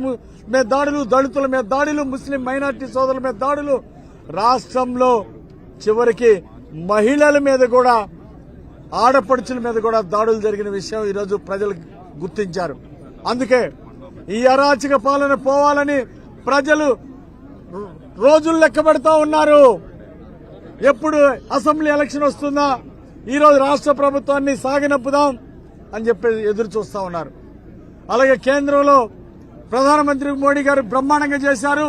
మీద దాడులు, దళితుల మీద దాడులు, ముస్లిం మైనార్టీ సోదరుల మీద దాడులు, రాష్ట్రంలో చివరికి మహిళల మీద కూడా, ఆడపడుచుల మీద కూడా దాడులు జరిగిన విషయం ఈరోజు ప్రజలు గుర్తించారు. అందుకే ఈ అరాచక పాలన పోవాలని ప్రజలు రోజులు లెక్క పెడతా ఉన్నారు. ఎప్పుడు అసెంబ్లీ ఎలక్షన్ వస్తుందా, ఈరోజు రాష్ట్ర ప్రభుత్వాన్ని సాగనంపుదాం అని చెప్పి ఎదురు చూస్తా ఉన్నారు. అలాగే కేంద్రంలో ప్రధానమంత్రి మోడీ గారు బ్రహ్మాండంగా చేశారు.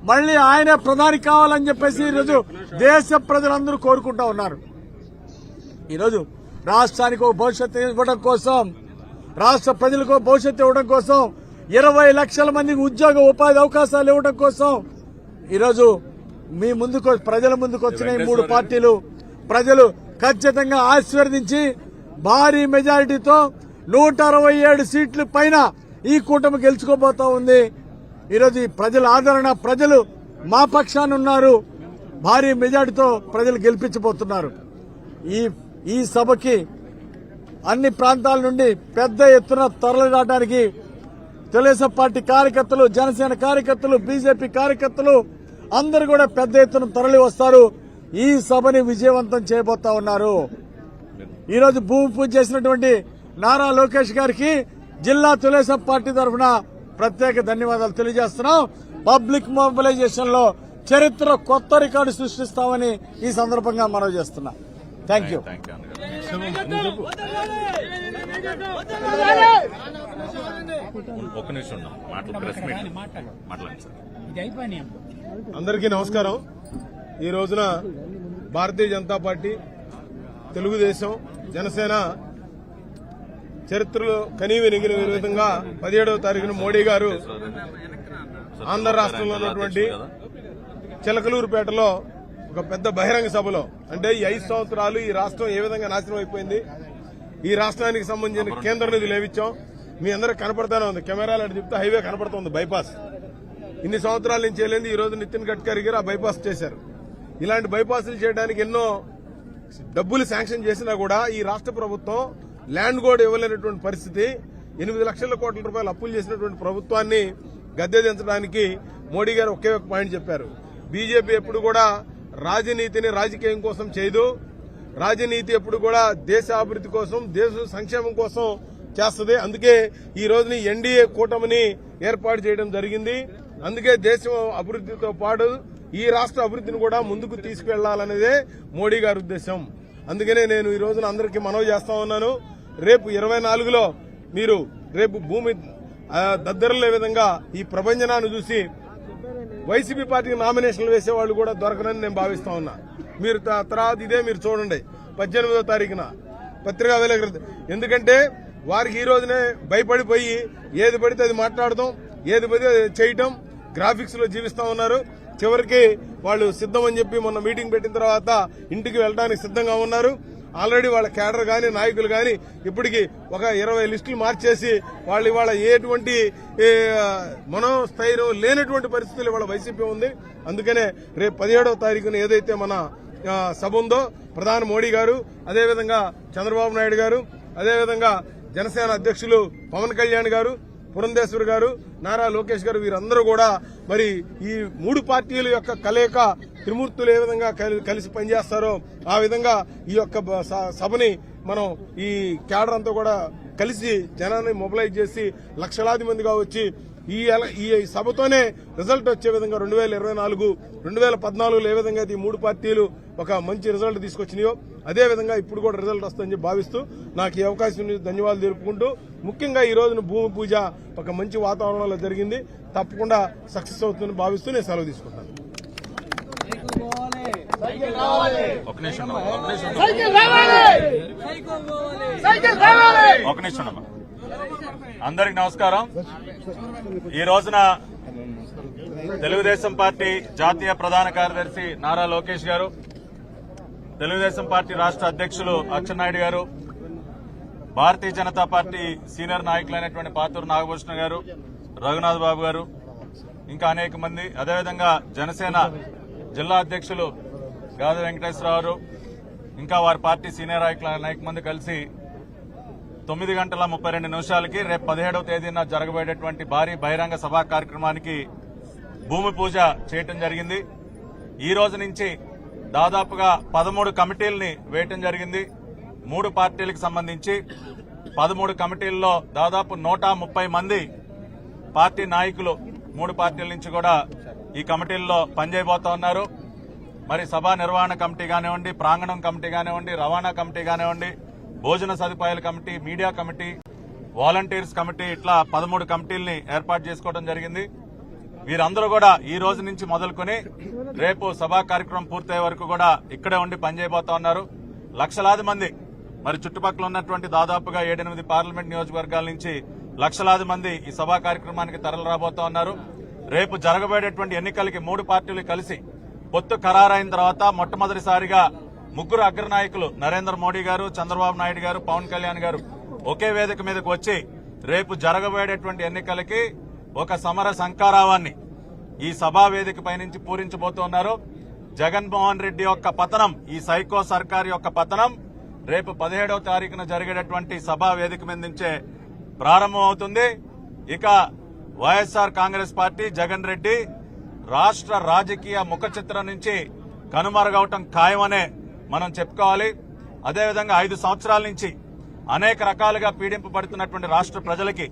మళ్లీ ఆయనే ప్రధాని కావాలని చెప్పేసి ఈరోజు దేశ ప్రజలందరూ కోరుకుంటా ఉన్నారు. ఈరోజు రాష్ట్రానికి ఒక భవిష్యత్తు ఇవ్వడం కోసం, రాష్ట్ర ప్రజలకు భవిష్యత్తు ఇవ్వడం కోసం, 20 లక్షల మందికి ఉద్యోగ ఉపాధి అవకాశాలు ఇవ్వడం కోసం ఈరోజు మీ ముందుకు, ప్రజల ముందుకు వచ్చిన ఈ 3 పార్టీలు ప్రజలు ఖచ్చితంగా ఆశీర్వదించి భారీ మెజారిటీతో 167 సీట్ల పైన ఈ కూటమి గెలుచుకోబోతా ఉంది. ఈరోజు ఈ ప్రజల ఆదరణ, ప్రజలు మా పక్షాన ఉన్నారు. భారీ మెజారిటీతో ప్రజలు గెలిపించబోతున్నారు. ఈ సభకి అన్ని ప్రాంతాల నుండి పెద్ద ఎత్తున తరలిరావడానికి తెలుగుదేశం పార్టీ కార్యకర్తలు, జనసేన కార్యకర్తలు, బీజేపీ కార్యకర్తలు అందరూ కూడా పెద్ద ఎత్తున తరలి వస్తారు. ఈ సభని విజయవంతం చేయబోతా ఉన్నారు. ఈరోజు భూమి పూజ చేసినటువంటి నారా లోకేష్ గారికి జిల్లా తెలుగుదేశం పార్టీ తరఫున ప్రత్యేక ధన్యవాదాలు తెలియజేస్తున్నాం. పబ్లిక్ మొబిలైజేషన్ లో చరిత్ర కొత్త రికార్డు సృష్టిస్తామని ఈ సందర్భంగా మనవి చేస్తున్నా. Thank you. అందరికీ నమస్కారం. ఈ రోజున భారతీయ జనతా పార్టీ, తెలుగుదేశం, జనసేన చరిత్రలో కనీవినిగిన విధంగా 17వ తారీఖున మోడీ గారు ఆంధ్ర రాష్ట్రంలో ఉన్నటువంటి చిలకలూరుపేటలో ఒక పెద్ద బహిరంగ సభలో, అంటే ఈ 5 సంవత్సరాలు ఈ రాష్ట్రం ఏ విధంగా నాశనం అయిపోయింది, ఈ రాష్ట్రానికి సంబంధించిన కేంద్ర నిధులు ఏవిచ్చాం మీ అందరికి కనపడతానే ఉంది. కెమెరాలు అంటే చెప్తే హైవే కనపడుతుంది, బైపాస్. ఇన్ని సంవత్సరాల నుంచి వెళ్ళింది. ఈ రోజు నితిన్ గడ్కరీ గారు ఆ బైపాస్ చేశారు. ఇలాంటి బైపాస్లు చేయడానికి ఎన్నో డబ్బులు శాంక్షన్ చేసినా కూడా ఈ రాష్ట్ర ప్రభుత్వం ల్యాండ్ కూడా ఇవ్వలేనటువంటి పరిస్థితి. 8 లక్షల కోట్ల రూపాయలు అప్పులు చేసినటువంటి ప్రభుత్వాన్ని గద్దెదించడానికి మోడీ గారు ఒకే ఒక పాయింట్ చెప్పారు. బీజేపీ ఎప్పుడు కూడా రాజనీతిని రాజకీయం కోసం చేయదు. రాజనీతి ఎప్పుడు కూడా దేశ అభివృద్ధి కోసం, దేశ సంక్షేమం కోసం చేస్తుంది. అందుకే ఈ రోజుని ఎన్డీఏ కూటమిని ఏర్పాటు చేయడం జరిగింది. అందుకే దేశం అభివృద్ధితో పాటు ఈ రాష్ట్ర అభివృద్ధిని కూడా ముందుకు తీసుకువెళ్లాలనేదే మోడీ గారి ఉద్దేశం. అందుకనే నేను ఈ రోజున అందరికీ మనవి చేస్తా ఉన్నాను. రేపు 24లో మీరు రేపు భూమి దద్దరలే విధంగా ఈ ప్రభంజనాన్ని చూసి వైసీపీ పార్టీకి నామినేషన్లు వేసేవాళ్లు కూడా దొరకనని నేను భావిస్తా ఉన్నా. మీరు తర్వాత ఇదే మీరు చూడండి 18వ తారీఖున పత్రికా విలేకరులు. ఎందుకంటే వారికి ఈ రోజునే భయపడిపోయి ఏది పడితే అది మాట్లాడటం, ఏది పడితే అది చేయటం, గ్రాఫిక్స్ లో జీవిస్తా ఉన్నారు. చివరికి వాళ్ళు సిద్దమని చెప్పి మొన్న మీటింగ్ పెట్టిన తర్వాత ఇంటికి వెళ్ళడానికి సిద్దంగా ఉన్నారు. ఆల్రెడీ వాళ్ళ కేడర్ గాని, నాయకులు గాని ఇప్పటికి ఒక 20 లిస్టులు మార్చేసి వాళ్ళు ఇవాళ ఎటువంటి మనోస్థైర్యం లేనటువంటి పరిస్థితులు ఇవాళ వైసీపీ ఉంది. అందుకనే రేపు 17వ తారీఖున ఏదైతే మన సభ ఉందో, ప్రధాని మోడీ గారు, అదేవిధంగా చంద్రబాబు నాయుడు గారు, అదేవిధంగా జనసేన అధ్యక్షులు పవన్ కళ్యాణ్ గారు, పురంధేశ్వర్ గారు, నారా లోకేష్ గారు, వీరందరూ కూడా మరి ఈ 3 పార్టీల యొక్క కలయిక త్రిమూర్తులు ఏ విధంగా కలిసి పనిచేస్తారో ఆ విధంగా ఈ యొక్క సభని మనం ఈ క్యాడర్ అంతా కూడా కలిసి జనాన్ని మొబిలైజ్ చేసి లక్షలాది మందిగా వచ్చి ఈ సభతోనే రిజల్ట్ వచ్చే విధంగా 2024, 2014లో ఏ విధంగా ఈ 3 పార్టీలు ఒక మంచి రిజల్ట్ తీసుకొచ్చినాయో అదే విధంగా ఇప్పుడు కూడా రిజల్ట్ వస్తుందని భావిస్తూ నాకు ఈ అవకాశం ధన్యవాదాలు తెలుపుకుంటూ, ముఖ్యంగా ఈ రోజున భూమి పూజ ఒక మంచి వాతావరణంలో జరిగింది. తప్పకుండా సక్సెస్ అవుతుందని భావిస్తూ నేను సెలవు తీసుకుంటాను. అందరికి నమస్కారం. ఈ రోజున తెలుగుదేశం పార్టీ జాతీయ ప్రధాన కార్యదర్శి నారా లోకేష్ గారు, తెలుగుదేశం పార్టీ రాష్ట్ర అధ్యక్షులు అచ్చెన్నాయుడు గారు, భారతీయ జనతా పార్టీ సీనియర్ నాయకులైనటువంటి పాతూరు నాగభూషణ గారు, రఘునాథ్ బాబు గారు, ఇంకా అనేక మంది, అదేవిధంగా జనసేన జిల్లా అధ్యక్షులు గాది వెంకటేశ్వరరావు, ఇంకా వారి పార్టీ సీనియర్ నాయకులు అనేక మంది కలిసి 9:32 రేపు 17వ తేదీన జరగబోయేటటువంటి భారీ బహిరంగ సభా కార్యక్రమానికి భూమి పూజ చేయటం జరిగింది. ఈ రోజు నుంచి దాదాపుగా 13 కమిటీల్ని వేయటం జరిగింది. 3 పార్టీలకు సంబంధించి 13 కమిటీల్లో దాదాపు 130 మంది పార్టీ నాయకులు 3 పార్టీల నుంచి కూడా ఈ కమిటీల్లో పనిచేయబోతా ఉన్నారు. మరి సభా నిర్వహణ కమిటీ కానివ్వండి, ప్రాంగణం కమిటీ కానివ్వండి, రవాణా కమిటీ కానివ్వండి, భోజన సదుపాయాల committee, media committee, volunteers committee, ఇట్లా 13 కమిటీల్ని ఏర్పాటు చేసుకోవడం జరిగింది. వీరందరూ కూడా ఈ రోజు నుంచి మొదలుకొని రేపు సభా కార్యక్రమం పూర్తయ్యే వరకు కూడా ఇక్కడే ఉండి పనిచేయబోతా ఉన్నారు. లక్షలాది మంది మరి చుట్టుపక్కల ఉన్నటువంటి దాదాపుగా 7-8 పార్లమెంట్ నియోజకవర్గాల నుంచి లక్షలాది మంది ఈ సభా కార్యక్రమానికి తరలి రాబోతా ఉన్నారు. రేపు జరగబోయేటటువంటి ఎన్నికలకి 3 పార్టీలు కలిసి పొత్తు ఖరారైన తర్వాత మొట్టమొదటిసారిగా 3 అగ్రనాయకులు నరేంద్ర మోడీ గారు, చంద్రబాబు నాయుడు గారు, పవన్ కళ్యాణ్ గారు ఒకే వేదిక మీదకు వచ్చి రేపు జరగబోయేటటువంటి ఎన్నికలకి ఒక సమర సంకారావాన్ని ఈ సభా వేదిక పైనుంచి పూరించబోతున్నారు. జగన్మోహన్ రెడ్డి యొక్క పతనం, ఈ సైకో సర్కార్ యొక్క పతనం రేపు 17వ తారీఖున జరిగేటటువంటి సభా వేదిక మీద నుంచే ప్రారంభమవుతుంది. ఇక వైఎస్ఆర్ కాంగ్రెస్ పార్టీ, జగన్ రెడ్డి రాష్ట్ర రాజకీయ ముఖ చిత్రం నుంచి కనుమరుగవటం ఖాయమనే మనం చెప్పుకోవాలి. అదేవిధంగా 5 సంవత్సరాల నుంచి అనేక రకాలుగా పీడింపబడుతున్నటువంటి రాష్ట్ర ప్రజలకి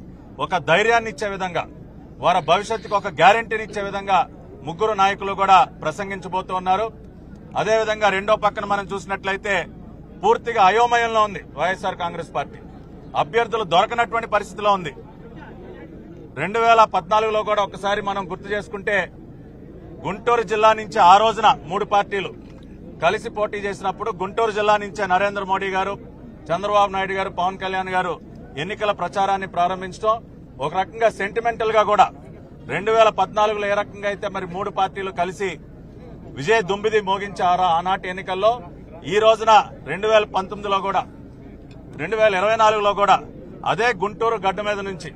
ఒక ధైర్యాన్ని ఇచ్చే విధంగా, వారి భవిష్యత్తుకు ఒక గ్యారెంటీని ఇచ్చే విధంగా 3 నాయకులు కూడా ప్రసంగించబోతూ ఉన్నారు. అదేవిధంగా రెండో పక్కన మనం చూసినట్లయితే పూర్తిగా అయోమయంలో ఉంది వైఎస్ఆర్ కాంగ్రెస్ పార్టీ. అభ్యర్థులు దొరకనటువంటి పరిస్థితిలో ఉంది. 2014లో కూడా ఒకసారి మనం గుర్తు చేసుకుంటే గుంటూరు జిల్లా నుంచి ఆ రోజున 3 పార్టీలు కలిసి పోటీ చేసినప్పుడు గుంటూరు జిల్లా నుంచే నరేంద్ర మోడీ గారు, చంద్రబాబు నాయుడు గారు, పవన్ కళ్యాణ్ గారు ఎన్నికల ప్రచారాన్ని ప్రారంభించడం ఒక రకంగా సెంటిమెంటల్ గా కూడా 2014లో ఏ రకంగా అయితే మరి 3 పార్టీలు కలిసి విజయ దుంబిది మోగించారో ఆనాటి ఎన్నికల్లో, ఈ రోజున 2019లో కూడా 2024లో కూడా అదే గుంటూరు గడ్డ మీద నుంచి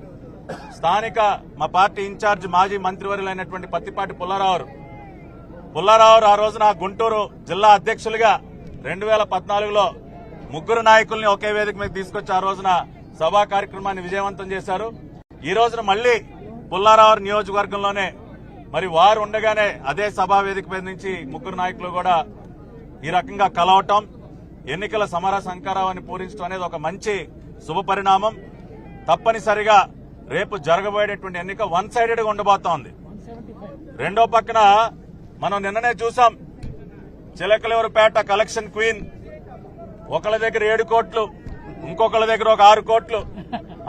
స్థానిక మా పార్టీ ఇన్ఛార్జ్ మాజీ మంత్రివర్యులైనటువంటి పత్తిపాటి పుల్లారావు ఆ రోజున గుంటూరు జిల్లా అధ్యక్షులుగా 2014లో 3 నాయకుల్ని ఒకే వేదిక మీద తీసుకొచ్చి ఆ రోజున సభా కార్యక్రమాన్ని విజయవంతం చేశారు. ఈ రోజున మళ్లీ పుల్లారావు నియోజకవర్గంలోనే మరి వారు ఉండగానే అదే సభా వేదిక మీద నుంచి 3 నాయకులు కూడా ఈ రకంగా కలవటం, ఎన్నికల సమర సంకారాన్ని పూరించడం అనేది ఒక మంచి శుభ పరిణామం. తప్పనిసరిగా రేపు జరగబోయేటటువంటి ఎన్నిక 1 సైడెడ్ గా ఉండబోతోంది. రెండో పక్కన మనం నిన్ననే చూసాం, చిలకలూరుపేట కలెక్షన్ క్వీన్ ఒకళ్ళ దగ్గర 7 కోట్లు, ఇంకొకళ్ళ దగ్గర ఒక 6 కోట్లు,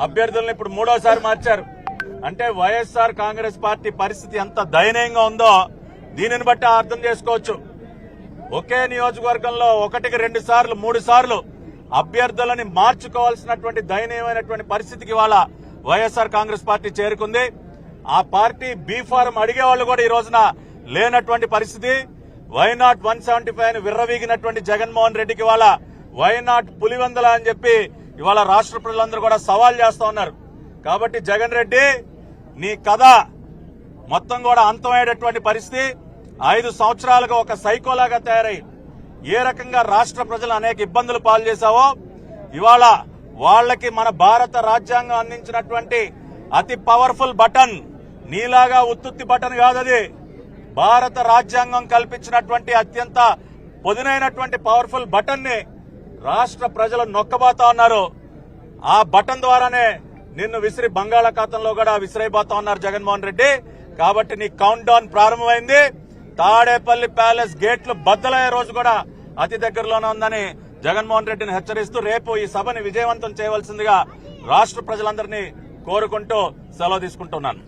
అభ్యర్థులను ఇప్పుడు 3వసారి మార్చారు. అంటే వైఎస్ఆర్ కాంగ్రెస్ పార్టీ పరిస్థితి ఎంత దయనీయంగా ఉందో దీనిని బట్టి అర్థం చేసుకోవచ్చు. ఒకే నియోజకవర్గంలో 1కి 2 సార్లు 3 సార్లు అభ్యర్థులని మార్చుకోవాల్సినటువంటి దయనీయమైనటువంటి పరిస్థితికి ఇవాళ వైఎస్ఆర్ కాంగ్రెస్ పార్టీ చేరుకుంది. ఆ పార్టీ బీ ఫారం అడిగేవాళ్లు కూడా ఈ రోజున లేనటువంటి పరిస్థితి. వైనాట్ 175 అని విర్రవీగినటువంటి జగన్మోహన్ రెడ్డికి ఇవాళ వైనాట్ పులివెందుల అని చెప్పి ఇవాళ రాష్ట్ర ప్రజలందరూ కూడా సవాల్ చేస్తా ఉన్నారు. కాబట్టి జగన్ రెడ్డి, నీ కథ మొత్తం కూడా అంతమయ్యేటటువంటి పరిస్థితి. 5 సంవత్సరాలుగా ఒక సైకోలాగా తయారై ఏ రకంగా రాష్ట్ర ప్రజలు అనేక ఇబ్బందులు పాలు చేశావో, ఇవాళ వాళ్లకి మన భారత రాజ్యాంగం అందించినటువంటి అతి పవర్ఫుల్ బటన్, నీలాగా ఉత్తుత్తి బటన్ కాదది, భారత రాజ్యాంగం కల్పించినటువంటి అత్యంత పొదునైనటువంటి పవర్ఫుల్ బటన్ ని రాష్ట్ర ప్రజలు నొక్కబోతా ఉన్నారు. ఆ బటన్ ద్వారానే నిన్ను విసిరి బంగాళాఖాతంలో కూడా విసిరైపోతా ఉన్నారు జగన్మోహన్ రెడ్డి. కాబట్టి నీ కౌంట్ డౌన్ ప్రారంభమైంది. తాడేపల్లి ప్యాలెస్ గేట్లు బద్దలయ్యే రోజు కూడా అతి దగ్గరలోనే ఉందని జగన్మోహన్ రెడ్డిని హెచ్చరిస్తూ రేపు ఈ సభని విజయవంతం చేయవలసిందిగా రాష్ట్ర ప్రజలందరినీ కోరుకుంటూ సెలవు తీసుకుంటున్నాను.